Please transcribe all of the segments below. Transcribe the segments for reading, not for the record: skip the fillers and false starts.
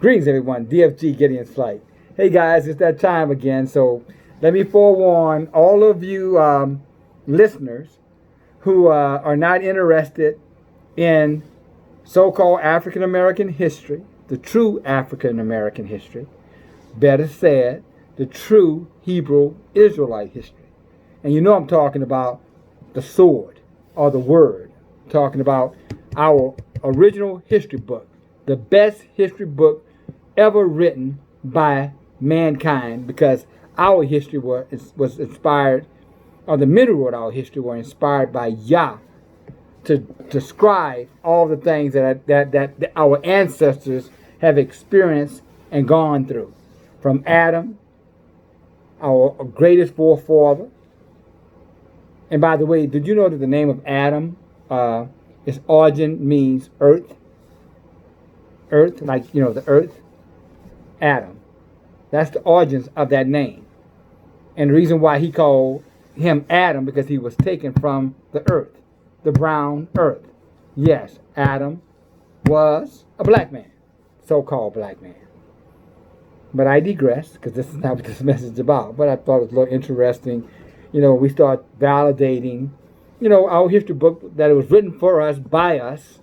Greetings, everyone. DFG Gideon's Flight. Hey, guys, it's that time again. So let me forewarn all of you listeners who are not interested in so-called African American history, the true African American history, better said, the true Hebrew Israelite history. And you know I'm talking about the sword or the word. I'm talking about our original history book, the best history book ever written by mankind, because our history was inspired, or the men who wrote our history were inspired by Yah to describe all the things that our ancestors have experienced and gone through. From Adam, our greatest forefather. And by the way, did you know that the name of Adam, its origin means earth? Earth, like, the earth. Adam. That's the origins of that name. And the reason why he called him Adam, because he was taken from the earth, the brown earth. Yes, Adam was a black man, so-called black man. But I digress, because this is not what this message is about. But I thought it was a little interesting. We start validating, our history book, that it was written for us, by us.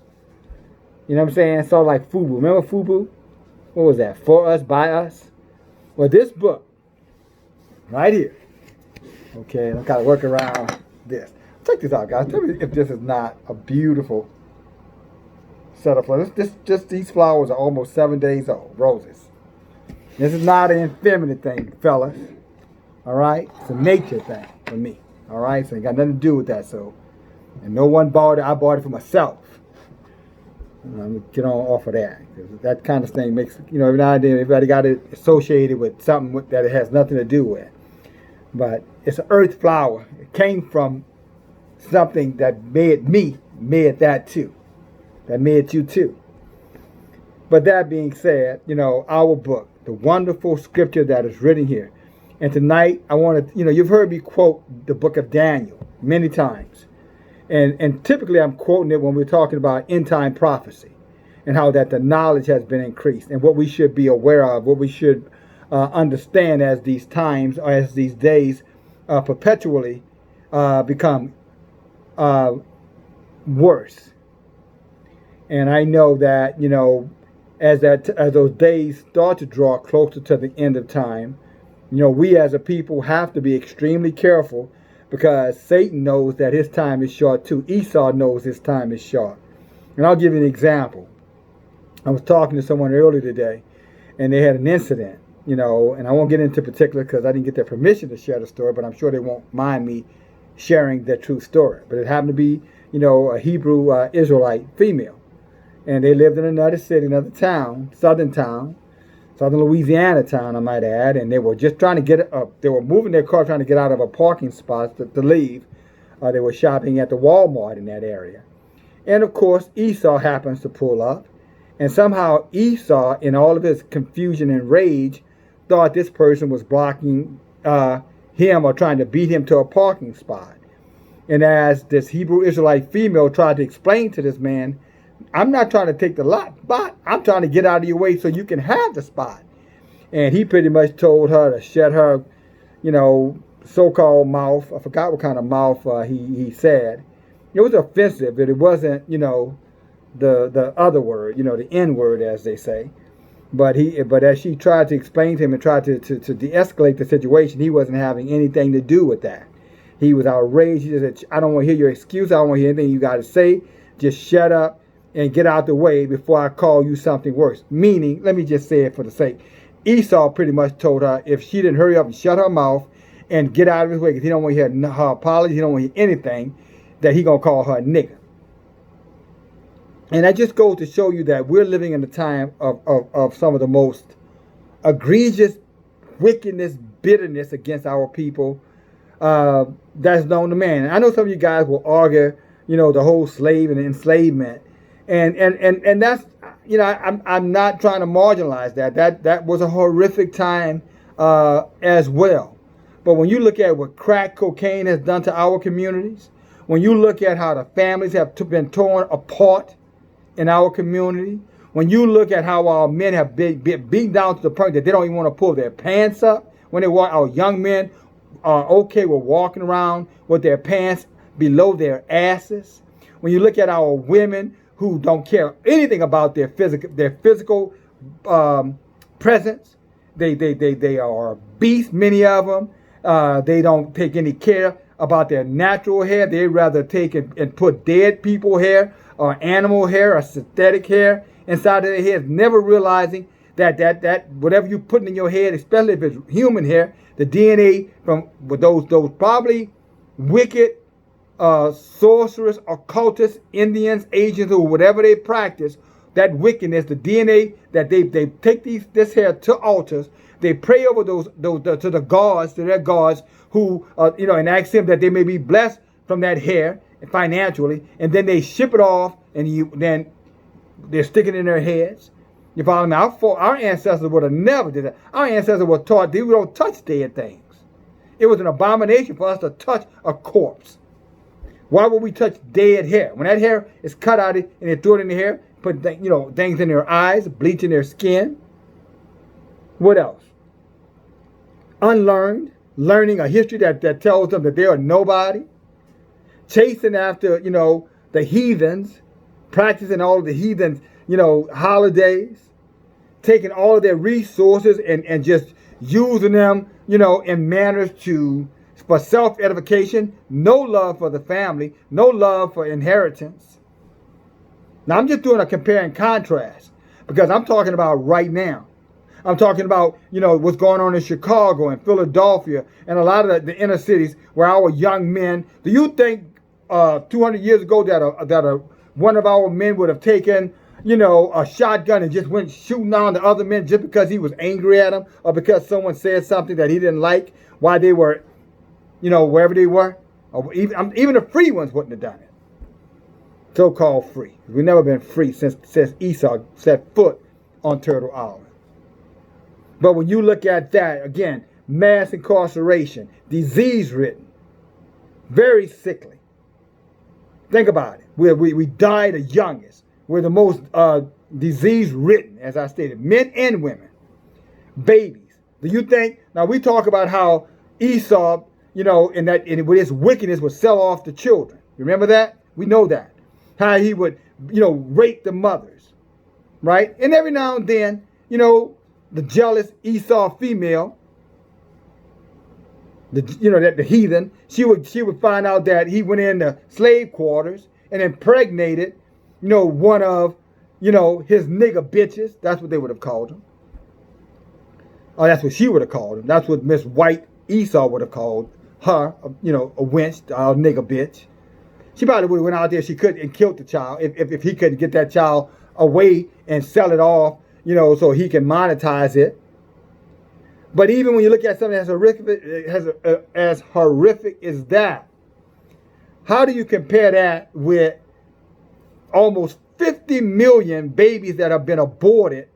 You know what I'm saying? Sort of like FUBU. Remember FUBU? What was that? For us, by us? Well, this book, right here. Okay, and I'm kind of working around this. Check this out, guys. Tell me if this is not a beautiful set of flowers. Just these flowers are almost 7 days old. Roses. This is not an effeminate thing, fellas. All right? It's a nature thing for me. All right? So it got nothing to do with that. So, and no one bought it. I bought it for myself. I'm going to get on off of that. That kind of thing makes, every now and then everybody got it associated with something that it has nothing to do with. But it's an earth flower. It came from something that made me, made that too. That made you too. But that being said, our book, the wonderful scripture that is written here. And tonight, I want to, you've heard me quote the book of Daniel many times. And typically I'm quoting it when we're talking about end time prophecy and how that the knowledge has been increased and what we should be aware of, what we should understand as these times or as these days perpetually become worse. And I know that, as those days start to draw closer to the end of time, we as a people have to be extremely careful, because Satan knows that his time is short too. Esau knows his time is short. And I'll give you an example. I was talking to someone earlier today, and they had an incident, and I won't get into particular because I didn't get their permission to share the story, but I'm sure they won't mind me sharing their true story. But it happened to be, a Hebrew Israelite female. And they lived in another city, another town, southern Louisiana town, I might add, and they were just trying to get up. They were moving their car, trying to get out of a parking spot to leave. They were shopping at the Walmart in that area. And of course, Esau happens to pull up. And somehow Esau, in all of his confusion and rage, thought this person was blocking him or trying to beat him to a parking spot. And as this Hebrew Israelite female tried to explain to this man, I'm not trying to take the lot, but I'm trying to get out of your way so you can have the spot. And he pretty much told her to shut her, so-called mouth. I forgot what kind of mouth he said. It was offensive, but it wasn't, the other word, the N word, as they say. But as she tried to explain to him and tried to de-escalate the situation, he wasn't having anything to do with that. He was outraged. He said, I don't want to hear your excuse. I don't want to hear anything you got to say. Just shut up and get out the way before I call you something worse. Meaning, let me just say it for the sake. Esau pretty much told her if she didn't hurry up and shut her mouth and get out of his way, because he don't want to hear her apology, he don't want to hear anything, that he going to call her a nigger. And that just goes to show you that we're living in a time of some of the most egregious wickedness, bitterness against our people that's known to man. And I know some of you guys will argue, the whole slave and enslavement. And that's, I'm not trying to marginalize that. That was a horrific time as well. But when you look at what crack cocaine has done to our communities, when you look at how the families have been torn apart in our community, When you look at how our men have been beaten down to the point that they don't even want to pull their pants up when they walk, our young men are okay with walking around with their pants below their asses. When you look at our women who don't care anything about their physical presence, they are beasts, many of them. They don't take any care about their natural hair. They rather take and put dead people hair or animal hair or synthetic hair inside of their heads, never realizing that whatever you put in your head, especially if it's human hair, the DNA from those probably wicked sorcerers, occultists, Indians, Asians, or whatever they practice, that wickedness, the DNA that they take this hair to altars, they pray over those to the gods, to their gods, who and ask them that they may be blessed from that hair financially, and then they ship it off, and then they're sticking it in their heads. You follow me? Our ancestors would have never did that. Our ancestors were taught that we don't touch dead things. It was an abomination for us to touch a corpse. Why would we touch dead hair? When that hair is cut out and they throw it in the hair, put things in their eyes, bleach in their skin. What else? Unlearned, learning a history that tells them that they are nobody. Chasing after, the heathens, practicing all of the heathens, holidays, taking all of their resources and just using them, in manners for self-edification, no love for the family, no love for inheritance. Now, I'm just doing a compare and contrast because I'm talking about right now. I'm talking about, what's going on in Chicago and Philadelphia and a lot of the inner cities where our young men, do you think 200 years ago that one of our men would have taken, a shotgun and just went shooting on the other men just because he was angry at them or because someone said something that he didn't like while they were, wherever they were? Or even the free ones wouldn't have done it. So-called free. We've never been free since Esau set foot on Turtle Island. But when you look at that, again, mass incarceration, disease-ridden, very sickly. Think about it. We die the youngest. We're the most disease-ridden, as I stated, men and women. Babies. Do you think, now we talk about how Esau, and with his wickedness would sell off the children. You remember that? We know that. How he would, rape the mothers, right? And every now and then, the jealous Esau female, the heathen, she would find out that he went into slave quarters and impregnated, one of, his nigger bitches. That's what they would have called him. Oh, that's what she would have called him. That's what Miss White Esau would have called her, a wench, a nigger bitch. She probably would have went out there, she could, and killed the child if he couldn't get that child away and sell it off, so he can monetize it. But even when you look at something as horrific as that, how do you compare that with almost 50 million babies that have been aborted,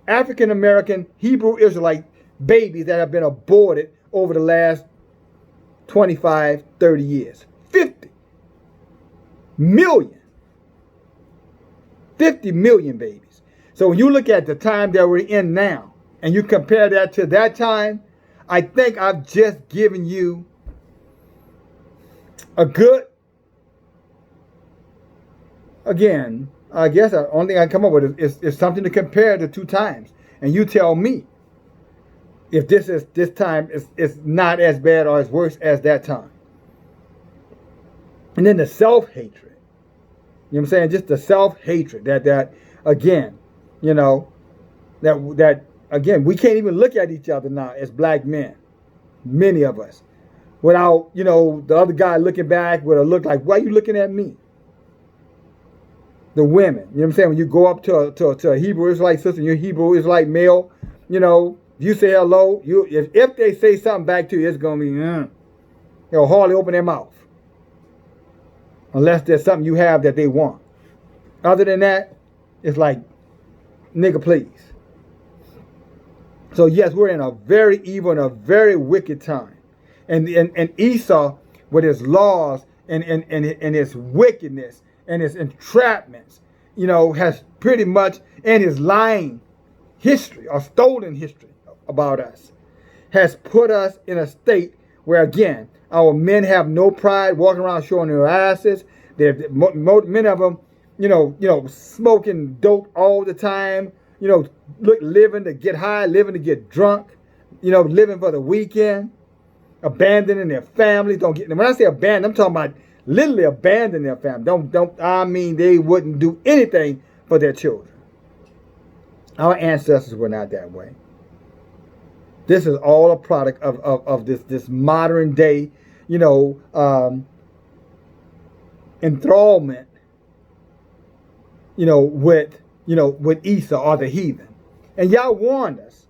African American Hebrew Israelite babies that have been aborted over the last 25, 30 years? 50 million. 50 million babies. So when you look at the time that we're in now, and you compare that to that time, I think I've just given you a good, again, I guess the only thing I come up with is something to compare the two times. And you tell me if this time is not as bad or as worse as that time. And then the self-hatred. You know what I'm saying? Just the self-hatred that again, that again, we can't even look at each other now as black men, many of us, without, the other guy looking back with a look like, why are you looking at me? The women, you know what I'm saying? When you go up to a Hebrew Israelite sister, you're Hebrew Israelite male, you say hello, if they say something back to you, it's going to be, they'll hardly open their mouth. Unless there's something you have that they want. Other than that, it's like, nigga, please. So yes, we're in a very evil and a very wicked time. And Esau, with his laws and his wickedness and his entrapments, has pretty much, and his lying history or stolen history about us, has put us in a state where, again, our men have no pride, walking around showing their asses. Many of them, smoking dope all the time, living to get high, living to get drunk, living for the weekend, abandoning their families. When I say abandon, I'm talking about literally abandon their family. I mean they wouldn't do anything for their children. Our ancestors were not that way. This is all a product of this modern day, enthrallment, with Esau or the heathen. And y'all warned us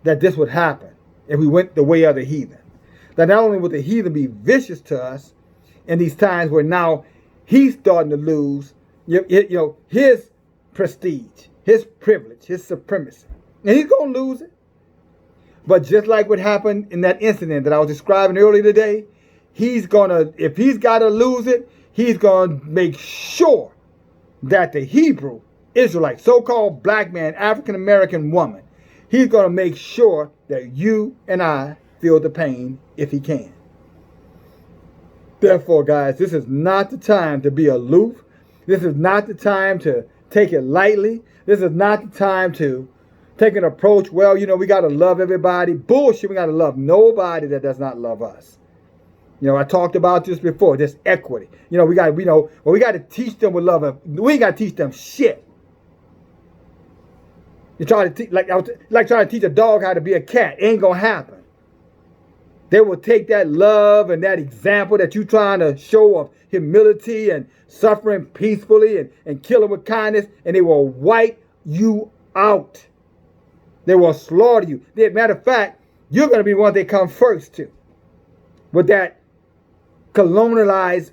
that this would happen if we went the way of the heathen. That not only would the heathen be vicious to us in these times where now he's starting to lose, his prestige, his privilege, his supremacy. And he's going to lose it. But just like what happened in that incident that I was describing earlier today, if he's got to lose it, he's going to make sure that the Hebrew Israelite, so-called black man, African-American woman, he's going to make sure that you and I feel the pain if he can. Therefore, guys, this is not the time to be aloof. This is not the time to take it lightly. This is not the time to take an approach, well, we got to love everybody. Bullshit, we got to love nobody that does not love us. I talked about this before, this equity. We got to teach them with love. We ain't got to teach them shit. You try to teach, like trying to teach a dog how to be a cat. It ain't going to happen. They will take that love and that example that you trying to show of humility and suffering peacefully and killing with kindness, and they will wipe you out. They will slaughter you. Matter of fact, you're going to be the one they come first to. With that colonialized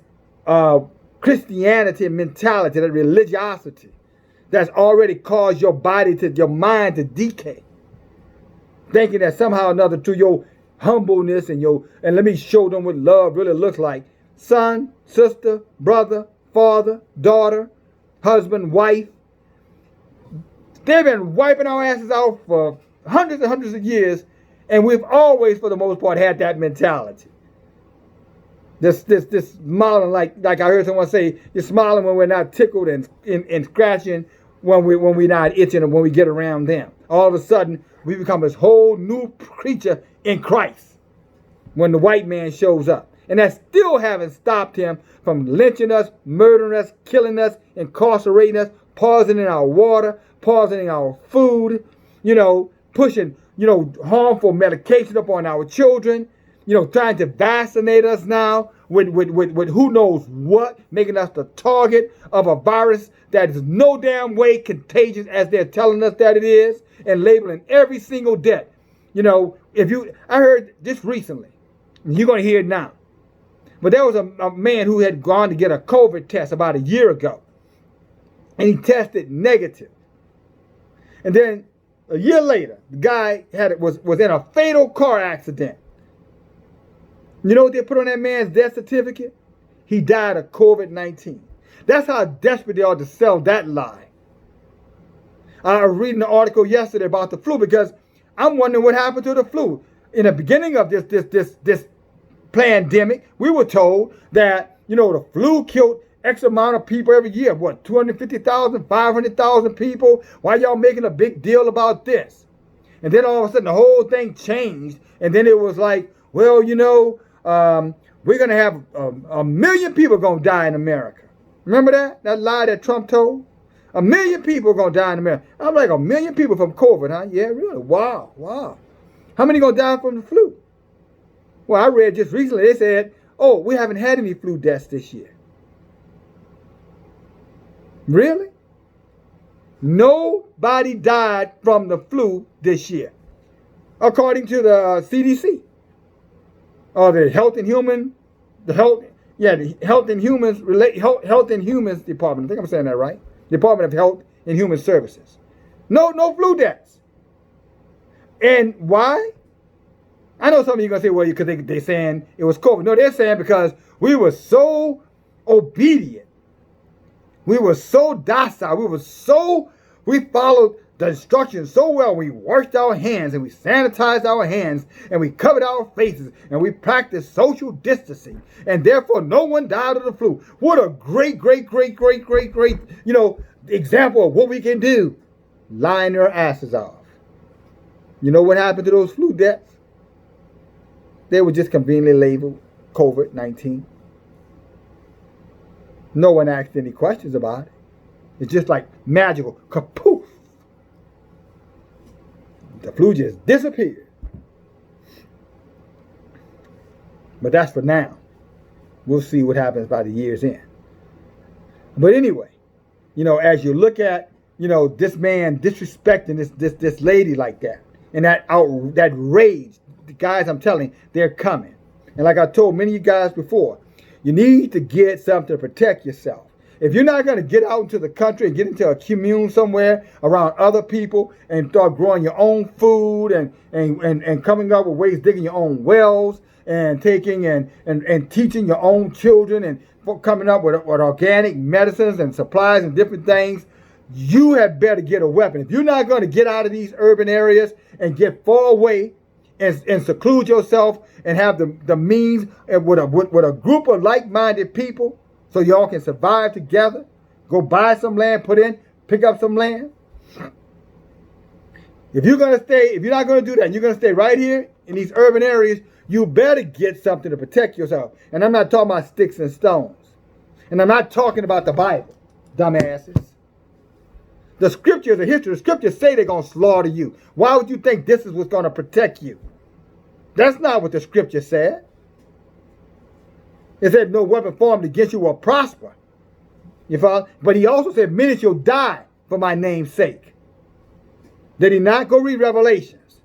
Christianity mentality, that religiosity that's already caused your mind to decay. Thinking that somehow or another through your humbleness and let me show them what love really looks like. Son, sister, brother, father, daughter, husband, wife. They've been wiping our asses out for hundreds and hundreds of years, and we've always, for the most part, had that mentality. This smiling like I heard someone say, you're smiling when we're not tickled and scratching when we're not itching and when we get around them. All of a sudden, we become this whole new creature in Christ when the white man shows up. And that still haven't stopped him from lynching us, murdering us, killing us, incarcerating us, poisoning our water, poisoning our food, pushing, harmful medication upon our children, trying to vaccinate us now with who knows what, making us the target of a virus that is no damn way contagious as they're telling us that it is, and labeling every single death. I heard this recently, you're going to hear it now, but there was a man who had gone to get a COVID test about a year ago, and he tested negative. And then a year later, the guy was in a fatal car accident. You know what they put on that man's death certificate? He died of COVID-19. That's how desperate they are to sell that lie. I was reading an article yesterday about the flu because I'm wondering what happened to the flu. In the beginning of this pandemic, we were told that, the flu killed X amount of people every year. What, 250,000, 500,000 people? Why y'all making a big deal about this? And then all of a sudden the whole thing changed. And then it was like, well, we're going to have a million people going to die in America. Remember that? That lie that Trump told? 1 million people are going to die in America. I'm like, 1 million people from COVID, huh? Yeah, really? Wow. How many going to die from the flu? Well, I read just recently, they said, we haven't had any flu deaths this year. Really? Nobody died from the flu this year, according to the CDC, or the Health and Humans Department. I think I'm saying that right. Department of Health and Human Services. No flu deaths. And why? I know some of you are going to say, well, because they're saying it was COVID. No, they're saying because we were so obedient We were so docile. We followed the instructions so well. We washed our hands and we sanitized our hands and we covered our faces and we practiced social distancing. And therefore, no one died of the flu. What a great, example of what we can do. Lying their asses off. You know what happened to those flu deaths? They were just conveniently labeled COVID-19. No one asked any questions about it. It's just like magical. Kapoof. The flu just disappeared. But that's for now. We'll see what happens by the year's end. But anyway, as you look at, this man disrespecting this lady like that, and that rage, the guys, I'm telling you, they're coming. And like I told many of you guys before, you need to get something to protect yourself. If you're not going to get out into the country and get into a commune somewhere around other people and start growing your own food and coming up with ways digging your own wells and taking and teaching your own children and coming up with organic medicines and supplies and different things, you had better get a weapon. If you're not going to get out of these urban areas and get far away and seclude yourself and have the means and with a group of like-minded people so y'all can survive together, go buy some land, pick up some land. If you're not going to do that, and you're going to stay right here in these urban areas, you better get something to protect yourself. And I'm not talking about sticks and stones. And I'm not talking about the Bible, dumbasses. The scriptures, the history, the scriptures say they're going to slaughter you. Why would you think this is what's going to protect you? That's not what the scripture said. It said no weapon formed against you will prosper. You follow? But he also said many shall die for my name's sake. Did he not? Go read Revelations.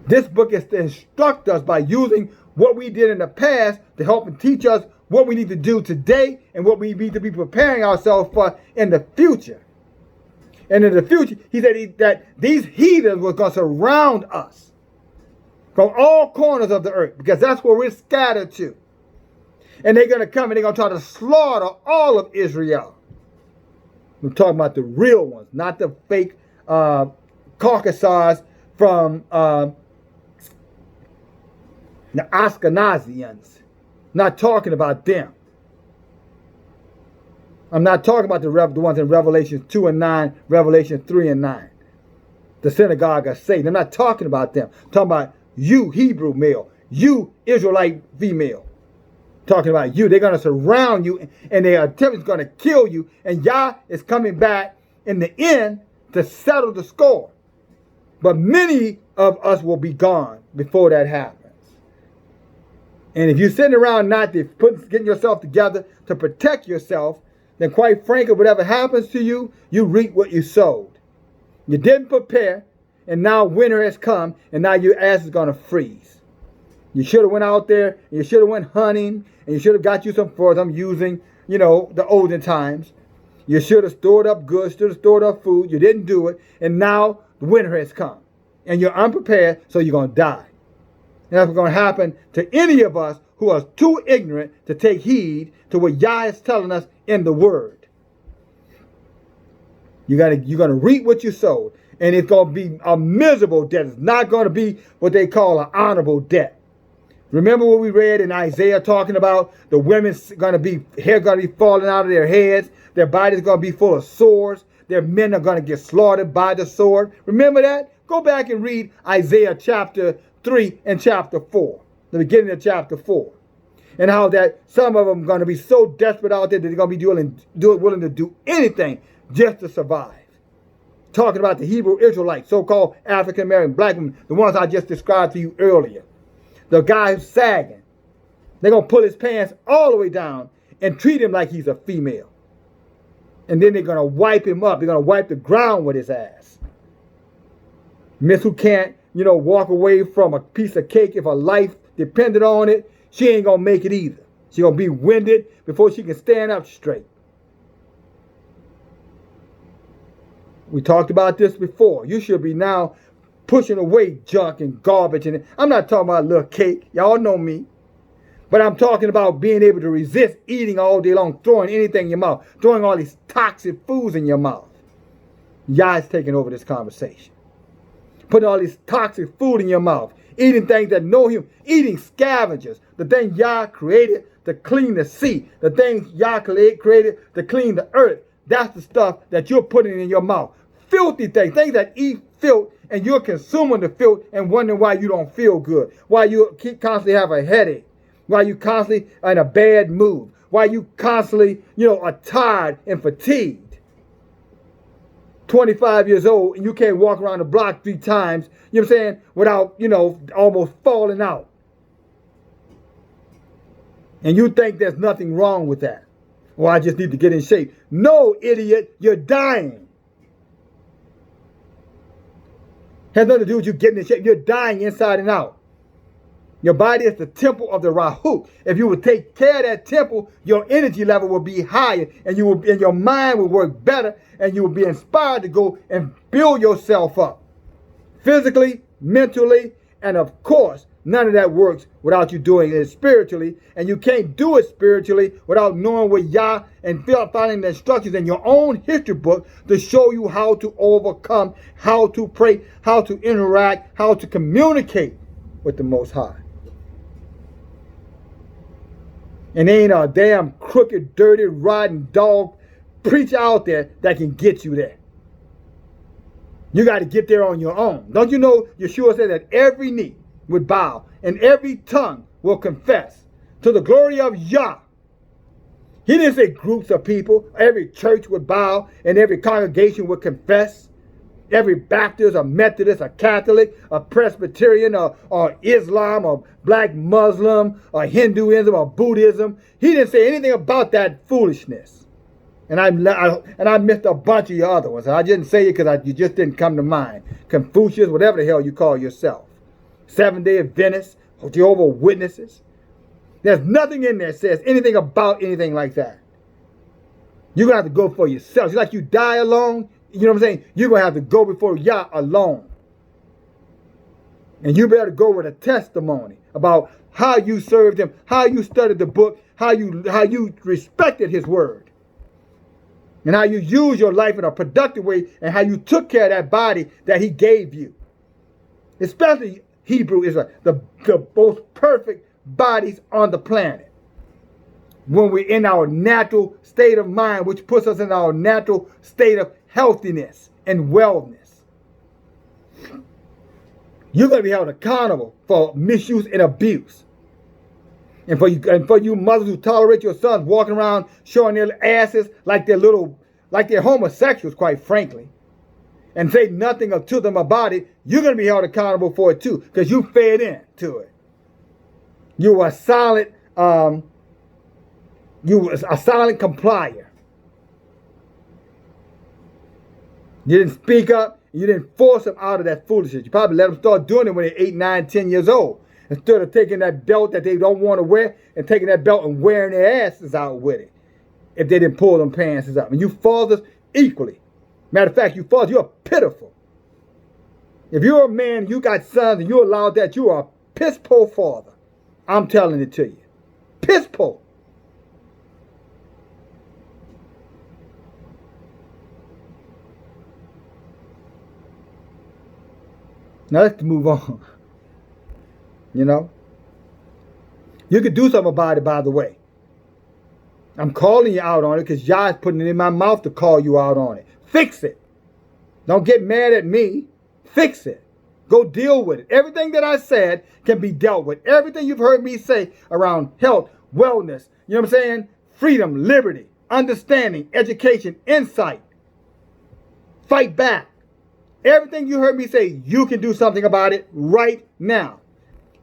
This book is to instruct us by using what we did in the past to help and teach us what we need to do today and what we need to be preparing ourselves for in the future. And in the future, he said that these heathens were going to surround us from all corners of the earth, because that's where we're scattered to. And they're going to come and they're going to try to slaughter all of Israel. We're talking about the real ones, not the fake Caucasus from the Ashkenazians. Not talking about them. I'm not talking about the ones in Revelation 2 and 9, Revelation 3 and 9. The synagogue of Satan. I'm not talking about them. I'm talking about you, Hebrew male. You, Israelite female. Talking about you. They're going to surround you and their attempt is going to kill you. And Yah is coming back in the end to settle the score. But many of us will be gone before that happens. And if you're sitting around not getting yourself together to protect yourself, then quite frankly, whatever happens to you, you reap what you sowed. You didn't prepare, and now winter has come, and now your ass is going to freeze. You should have went out there, and you should have went hunting, and you should have got you some furs. I'm using, the olden times. You should have stored up goods, should have stored up food. You didn't do it, and now the winter has come. And you're unprepared, so you're going to die. And that's what's going to happen to any of us who are too ignorant to take heed to what Yah is telling us in the Word. You're going to reap what you sowed. And it's going to be a miserable death. It's not going to be what they call an honorable death. Remember what we read in Isaiah talking about the women's hair going to be falling out of their heads. Their bodies going to be full of sores. Their men are going to get slaughtered by the sword. Remember that? Go back and read Isaiah chapter 3 and chapter 4. The beginning of chapter 4. And how that some of them are going to be so desperate out there that they're going to be willing to do anything just to survive. Talking about the Hebrew Israelites, so-called African American black women, the ones I just described to you earlier. The guy who's sagging. They're going to pull his pants all the way down and treat him like he's a female. And then they're going to wipe him up. They're going to wipe the ground with his ass. Miss who can't, walk away from a piece of cake if her life depended on it, she ain't going to make it either. She's going to be winded before she can stand up straight. We talked about this before. You should be now pushing away junk and garbage. And I'm not talking about a little cake. Y'all know me. But I'm talking about being able to resist eating all day long, throwing anything in your mouth, throwing all these toxic foods in your mouth. Yah is taking over this conversation. Putting all this toxic food in your mouth, eating things that know him, eating scavengers, the thing Yah created to clean the sea, the things Yah created to clean the earth. That's the stuff that you're putting in your mouth. Filthy things that eat filth, and you're consuming the filth and wondering why you don't feel good, why you constantly have a headache, why you constantly are in a bad mood, why you constantly, are tired and fatigued. 25 years old and you can't walk around the block 3 times, without, almost falling out. And you think there's nothing wrong with that. Well, I just need to get in shape. No, idiot, you're dying. Has nothing to do with you getting in shape. You're dying inside and out. Your body is the temple of the Rahu. If you would take care of that temple, your energy level will be higher, and your mind will work better, and you will be inspired to go and build yourself up physically, mentally, and of course, none of that works without you doing it spiritually, and you can't do it spiritually without knowing what Yah and finding the instructions in your own history book to show you how to overcome, how to pray, how to interact, how to communicate with the Most High. And there ain't a damn crooked, dirty, rotten dog preacher out there that can get you there. You got to get there on your own. Don't you know Yeshua said that every knee would bow and every tongue will confess to the glory of Yah. He didn't say groups of people. Every church would bow and every congregation would confess. Every Baptist, or Methodist, or Catholic, or Presbyterian, or Islam, or Black Muslim, or Hinduism, or Buddhism. He didn't say anything about that foolishness. And I missed a bunch of your other ones. I didn't say it because you just didn't come to mind. Confucius, whatever the hell you call yourself. Seventh-day Adventists, Jehovah's Witnesses. There's nothing in there that says anything about anything like that. You're going to have to go for yourself. Just like you die alone, you know what I'm saying? You're going to have to go before Yah alone. And you better go with a testimony about how you served him, how you studied the book, how you respected his word, and how you used your life in a productive way, and how you took care of that body that he gave you. Especially Hebrew is the most perfect bodies on the planet. When we're in our natural state of mind, which puts us in our natural state of healthiness and wellness. You're going to be held accountable for misuse and abuse. And for you mothers who tolerate your sons walking around showing their asses like they're homosexuals, quite frankly, and say nothing to them about it, you're going to be held accountable for it too, because you fed into it. You were a silent complier. You didn't speak up. You didn't force them out of that foolishness. You probably let them start doing it when they're 8, 9, 10 years old. Instead of taking that belt that they don't want to wear and taking that belt and wearing their asses out with it. If they didn't pull them pants up. And you fathers equally. Matter of fact, you fathers, you're pitiful. If you're a man, you got sons, and you allowed that, you are a piss-poor father. I'm telling it to you. Piss-poor. Now let's move on. You could do something about it, by the way. I'm calling you out on it because Yah is putting it in my mouth to call you out on it. Fix it. Don't get mad at me. Fix it. Go deal with it. Everything that I said can be dealt with. Everything you've heard me say around health, wellness, you know what I'm saying? Freedom, liberty, understanding, education, insight. Fight back. Everything you heard me say, you can do something about it right now.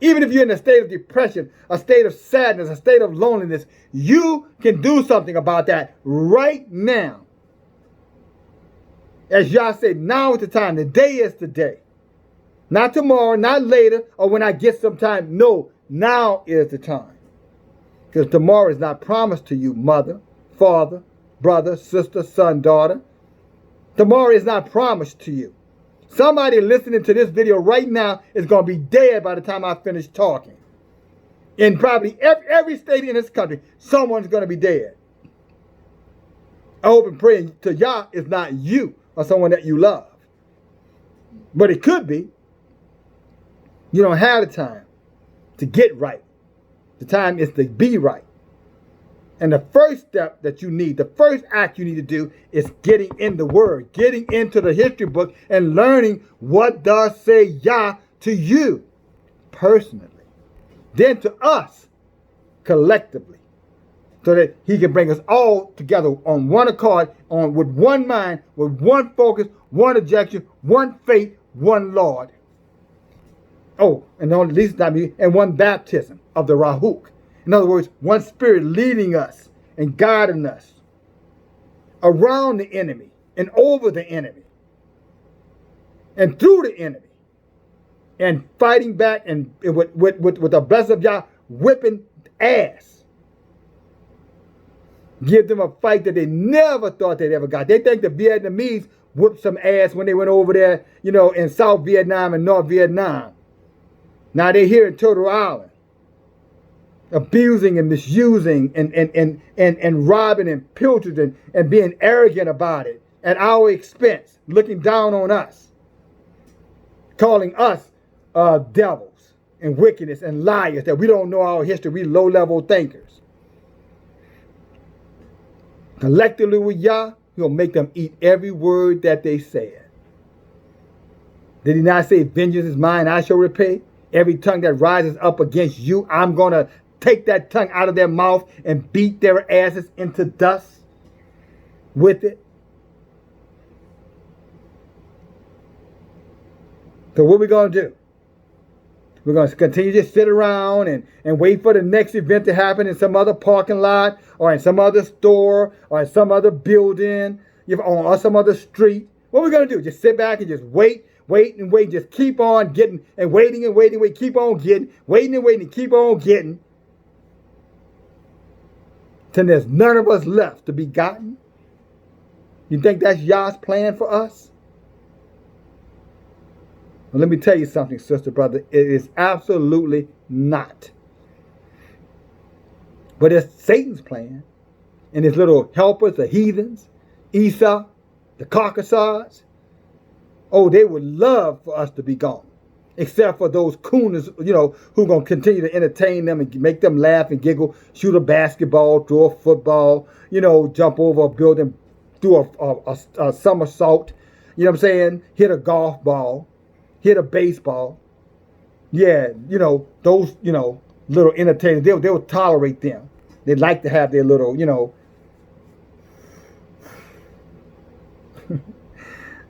Even if you're in a state of depression, a state of sadness, a state of loneliness, you can do something about that right now. As Yah said, now is the time. The day is the day. Not tomorrow, not later, or when I get some time. No, now is the time. Because tomorrow is not promised to you, mother, father, brother, sister, son, daughter. Tomorrow is not promised to you. Somebody listening to this video right now is going to be dead by the time I finish talking. In probably every state in this country, someone's going to be dead. I hope and pray to Yah is not you or someone that you love. But it could be. You don't have the time to get right. The time is to be right. And the first step that you need, the first act you need to do is getting in the Word, getting into the history book and learning what does say Yah to you personally. Then to us collectively. So that he can bring us all together on one accord, with one mind, with one focus, one objection, one faith, one Lord. Oh, and not least not me, and one baptism of the Rahuk. In other words, one spirit leading us and guiding us around the enemy and over the enemy and through the enemy and fighting back and with the blessing of Yah whipping ass. Give them a fight that they never thought they'd ever got. They think the Vietnamese whooped some ass when they went over there, in South Vietnam and North Vietnam. Now they're here in Turtle Island, abusing and misusing and robbing and pilchering and being arrogant about it at our expense, looking down on us, calling us devils and wickedness and liars, that we don't know our history, we low-level thinkers. Collectively with Yah, he'll make them eat every word that they said. Did he not say, vengeance is mine, I shall repay? Every tongue that rises up against you, I'm going to take that tongue out of their mouth and beat their asses into dust with it. So what are we going to do? We're going to continue to sit around and wait for the next event to happen in some other parking lot or in some other store or in some other building or some other street. What are we going to do? Just sit back and just wait and wait. Just keep on getting and waiting and waiting. Keep on getting, waiting and waiting, keep on getting. Till there's none of us left to be gotten. You think that's Yah's plan for us? Well, let me tell you something, sister, brother. It is absolutely not. But it's Satan's plan. And his little helpers, the heathens, Esau, the Caucasoids. Oh, they would love for us to be gone. Except for those cooners, who are going to continue to entertain them and make them laugh and giggle, shoot a basketball, throw a football, jump over a building, do a somersault, hit a golf ball, hit a baseball. Yeah, those, little entertainers, they will tolerate them. They like to have their little,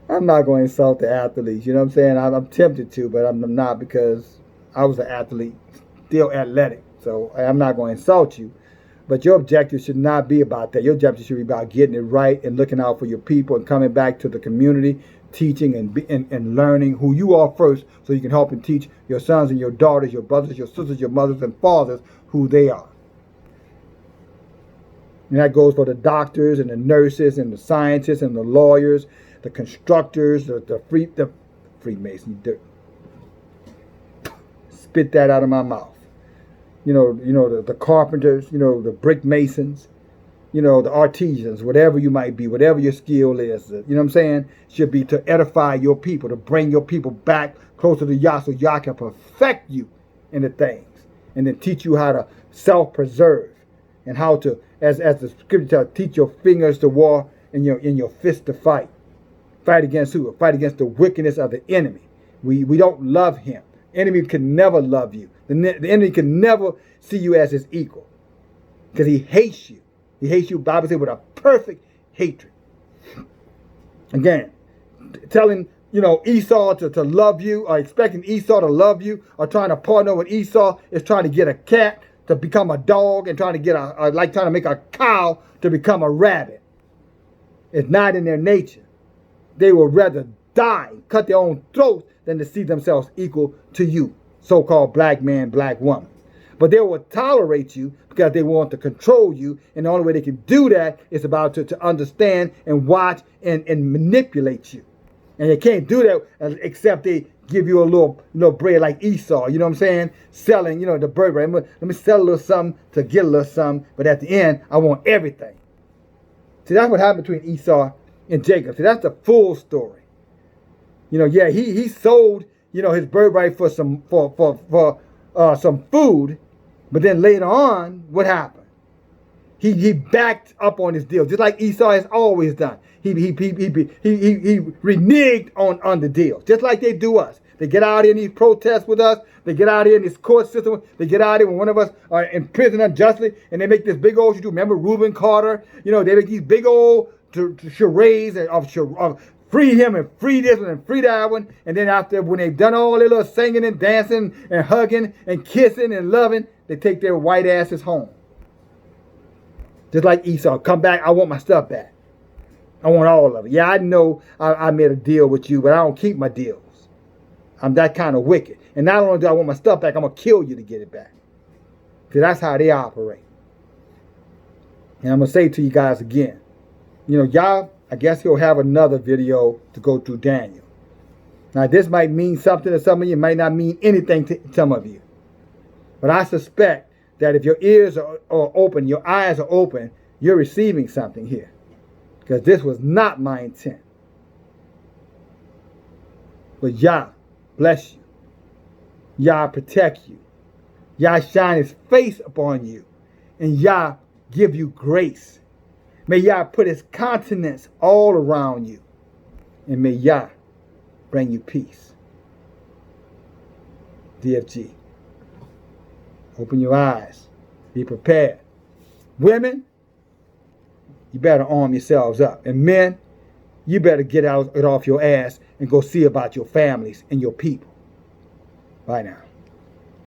I'm not going to insult the athletes, I'm tempted to, but I'm not, because I was an athlete, still athletic. So I'm not going to insult you. But your objective should not be about that. Your objective should be about getting it right and looking out for your people and coming back to the community, teaching and learning who you are first, so you can help and teach your sons and your daughters, your brothers, your sisters, your mothers and fathers who they are. And that goes for the doctors and the nurses and the scientists and the lawyers, the constructors, the Freemasons. Spit that out of my mouth. The carpenters, the brick masons, the artisans, whatever you might be, whatever your skill is, should be to edify your people, to bring your people back closer to Yah, so Yah can perfect you in the things, and then teach you how to self-preserve and how to, as the scripture tells, teach your fingers to war and your fists to fight. Fight against who? Fight against the wickedness of the enemy. We don't love him. The enemy can never love you. The enemy can never see you as his equal, because he hates you. He hates you, Bible says, with a perfect hatred. Again, telling, Esau to love you, or expecting Esau to love you, or trying to partner with Esau is trying to get a cat to become a dog, and trying to get trying to make a cow to become a rabbit. It's not in their nature. They would rather die, cut their own throats, than to see themselves equal to you, so-called black man, black woman. But they will tolerate you because they want to control you. And the only way they can do that is about to understand and watch and manipulate you. And they can't do that except they give you a little bread like Esau. You know what I'm saying? Selling, the birthright. Let me sell a little something to get a little something. But at the end, I want everything. See, that's what happened between Esau and Jacob. See, that's the full story. He sold, his birthright for some some food. But then later on, what happened? He backed up on his deal, just like Esau has always done. He reneged on the deal, just like they do us. They get out here in these protests with us. They get out here in this court system. They get out here when one of us are in prison unjustly, and they make this big old, remember Reuben Carter? They make these big old charades of free him and free this one and free that one. And then after, when they've done all their little singing and dancing and hugging and kissing and loving, they take their white asses home. Just like Esau, come back, I want my stuff back. I want all of it. Yeah, I know I made a deal with you, but I don't keep my deals. I'm that kind of wicked. And not only do I want my stuff back, I'm going to kill you to get it back. Because that's how they operate. And I'm going to say to you guys again, y'all, I guess he'll have another video to go through Daniel. Now, this might mean something to some of you. It might not mean anything to some of you. But I suspect that if your ears are open, your eyes are open, you're receiving something here. Because this was not my intent. But Yah bless you. Yah protect you. Yah shine his face upon you. And Yah give you grace. May Yah put his countenance all around you. And may Yah bring you peace. DFG. Open your eyes. Be prepared. Women, you better arm yourselves up. And men, you better get off your ass and go see about your families and your people. Bye now.